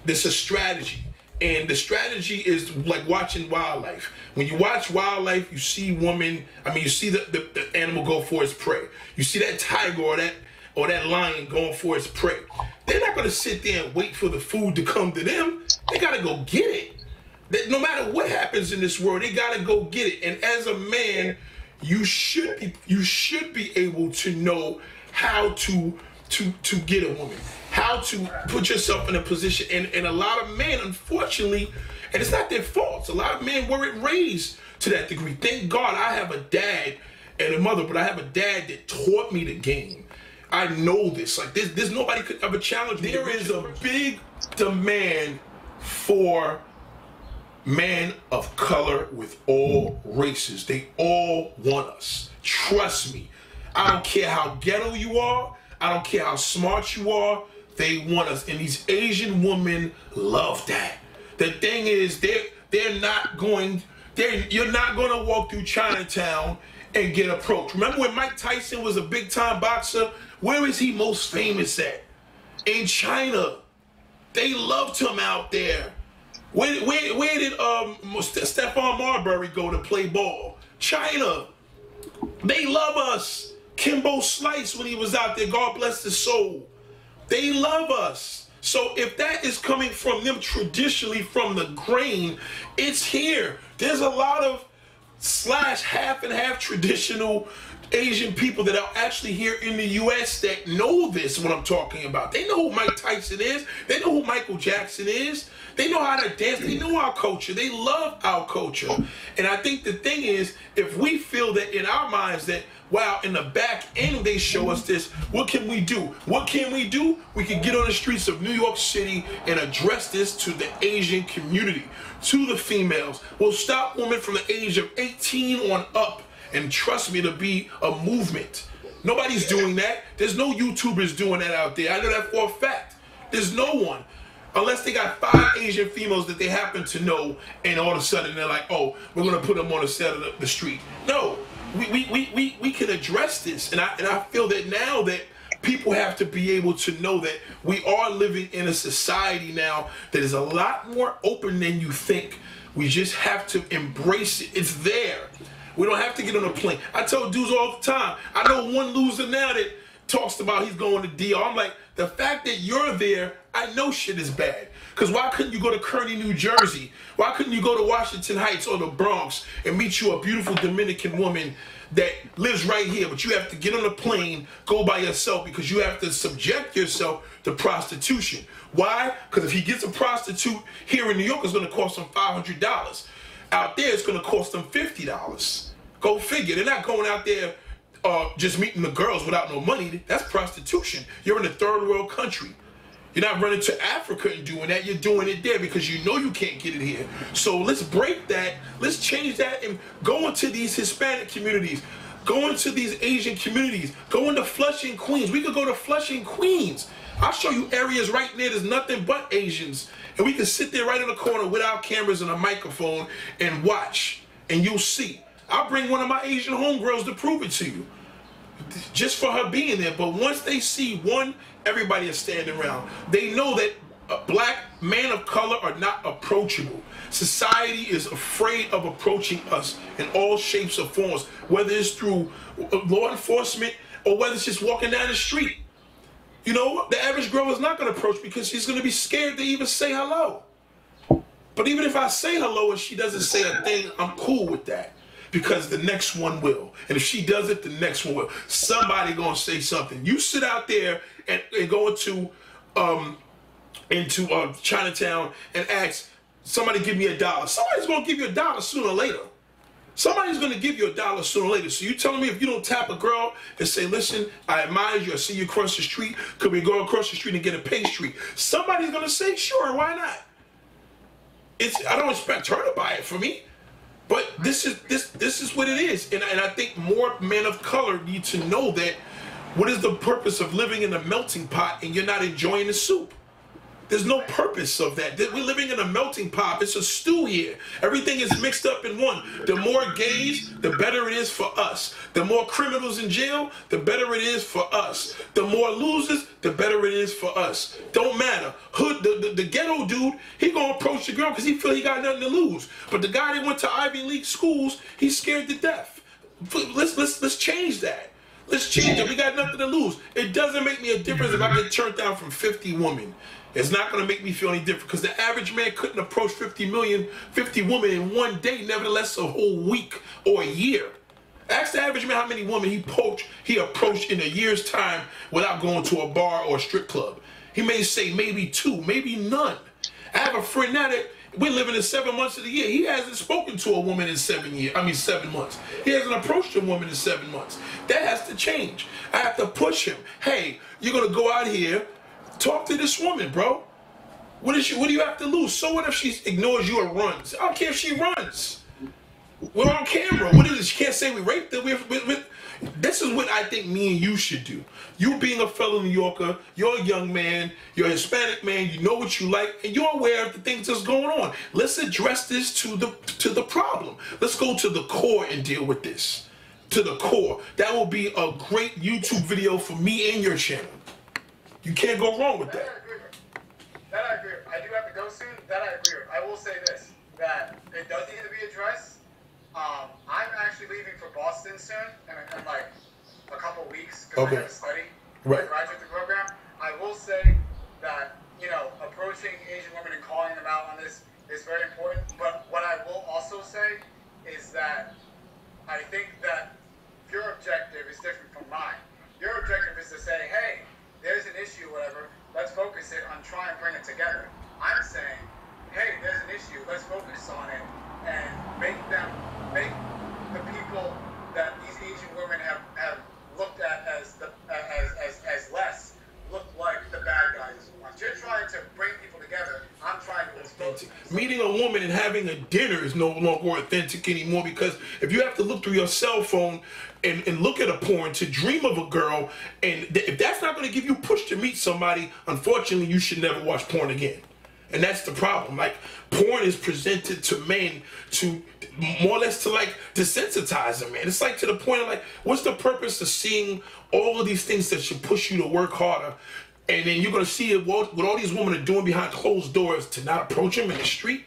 There's a strategy. And the strategy is like watching wildlife. When you watch wildlife, you see you see the animal go for its prey. You see that tiger or that lion going for its prey. They're not going to sit there and wait for the food to come to them. They got to go get it. No matter what happens in this world, they got to go get it. And as a man, you should be able to know how to get a woman, how to put yourself in a position. And a lot of men, unfortunately, and it's not their fault, a lot of men weren't raised to that degree. Thank God I have a dad and a mother, but I have a dad that taught me the game. I know this. Like there's nobody could ever challenge me. There is a big demand for men of color with all races. They all want us. Trust me. I don't care how ghetto you are. I don't care how smart you are. They want us. And these Asian women love that. The thing is, you're not going to walk through Chinatown and get approached. Remember when Mike Tyson was a big time boxer? Where is he most famous at? In China. They loved him out there. Where did Stephon Marbury go to play ball? China. They love us. Kimbo Slice, when he was out there, God bless his soul. They love us. So if that is coming from them traditionally from the grain, it's here. There's a lot of half and half traditional Asian people that are actually here in the U.S. that know this, what I'm talking about. They know who Mike Tyson is. They know who Michael Jackson is. They know how to dance. They know our culture. They love our culture. And I think the thing is, if we feel that in our minds that, wow, in the back end they show us this, what can we do? What can we do? We can get on the streets of New York City and address this to the Asian community, to the females. We'll stop women from the age of 18 on up. And trust me, to be a movement. Nobody's doing that. There's no YouTubers doing that out there. I know that for a fact. There's no one. Unless they got 5 Asian females that they happen to know, and all of a sudden they're like, oh, we're going to put them on the side of the street. No, we can address this. And I feel that now that people have to be able to know that we are living in a society now that is a lot more open than you think. We just have to embrace it. It's there. We don't have to get on a plane. I tell dudes all the time, I know one loser now that talks about he's going to DR. I'm like, the fact that you're there, I know shit is bad. Because why couldn't you go to Kearney, New Jersey? Why couldn't you go to Washington Heights or the Bronx and meet you a beautiful Dominican woman that lives right here, but you have to get on a plane, go by yourself because you have to subject yourself to prostitution. Why? Because if he gets a prostitute here in New York, it's going to cost him $500. Out there, it's going to cost them $50. Go figure. They're not going out there just meeting the girls without no money. That's prostitution. You're in a third world country. You're not running to Africa and doing that. You're doing it there because you know you can't get it here. So let's break that. Let's change that and go into these Hispanic communities. Go into these Asian communities. Go into Flushing, Queens. We could go to Flushing, Queens. I'll show you areas right there. There's nothing but Asians. And we can sit there right in the corner with our cameras and a microphone and watch. And you'll see. I'll bring one of my Asian homegirls to prove it to you. Just for her being there. But once they see one, everybody is standing around. They know that black men of color are not approachable. Society is afraid of approaching us in all shapes or forms, whether it's through law enforcement or whether it's just walking down the street. You know, the average girl is not going to approach because she's going to be scared to even say hello. But even if I say hello and she doesn't say a thing, I'm cool with that. Because the next one will. And if she does it, the next one will. Somebody gonna say something. You sit out there and go into Chinatown and ask somebody give me $1. Somebody's gonna give you $1 sooner or later. Somebody's gonna give you $1 sooner or later. So you telling me if you don't tap a girl and say, listen, I admire you, I see you across the street, could we go across the street and get a pastry? Somebody's gonna say, sure, why not? I don't expect her to buy it for me. But this is what it is. And I think more men of color need to know that what is the purpose of living in a melting pot and you're not enjoying the soup? There's no purpose of that. We're living in a melting pot. It's a stew here. Everything is mixed up in one. The more gays, the better it is for us. The more criminals in jail, the better it is for us. The more losers, the better it is for us. Don't matter. Hood, the ghetto dude, he gonna approach the girl because he feel he got nothing to lose. But the guy that went to Ivy League schools, he's scared to death. Let's change that. Let's change it. We got nothing to lose. It doesn't make me a difference if I get turned down from 50 women. It's not going to make me feel any different because the average man couldn't approach 50 women in one day, nevertheless a whole week or a year. Ask the average man how many women he approached in a year's time without going to a bar or a strip club. He may say maybe 2, maybe none. I have a friend now that we're living in 7 months of the year. He hasn't spoken to a woman in 7 months. He hasn't approached a woman in 7 months. That has to change. I have to push him. Hey, you're going to go out here, talk to this woman, bro. What do you have to lose? So what if she ignores you or runs? I don't care if she runs. We're on camera. What is it? She can't say we raped her. This is what I think me and you should do. You being a fellow New Yorker, you're a young man, you're a Hispanic man, you know what you like, and you're aware of the things that's going on. Let's address this to the problem. Let's go to the core and deal with this. To the core. That will be a great YouTube video for me and your channel. You can't go wrong with that. That I agree with. I do have to go soon. That I agree with. I will say this, that it does need to be addressed. I'm actually leaving for Boston soon, in like a couple weeks, because I have to study for the graduate program. I will say that, you know, approaching Asian women and calling them out on this is very important. But what I will also say is that I think that your objective is different from mine. Your objective is to say, hey, there's an issue, whatever, let's focus it on trying to bring it together. I'm saying, hey, there's an issue, let's focus on it and make the people that these Asian women have looked at as less look like the bad guys. You're trying to bring people together. I'm trying to expose. Meeting a woman and having a dinner is no longer authentic anymore, because if you have to look through your cell phone and look at a porn to dream of a girl, and if that's not going to give you push to meet somebody, unfortunately, you should never watch porn again. And that's the problem. Like, porn is presented to men to more or less to like desensitize them, man. It's like to the point of like, what's the purpose of seeing all of these things that should push you to work harder? And then you're going to see what all these women are doing behind closed doors to not approach them in the street.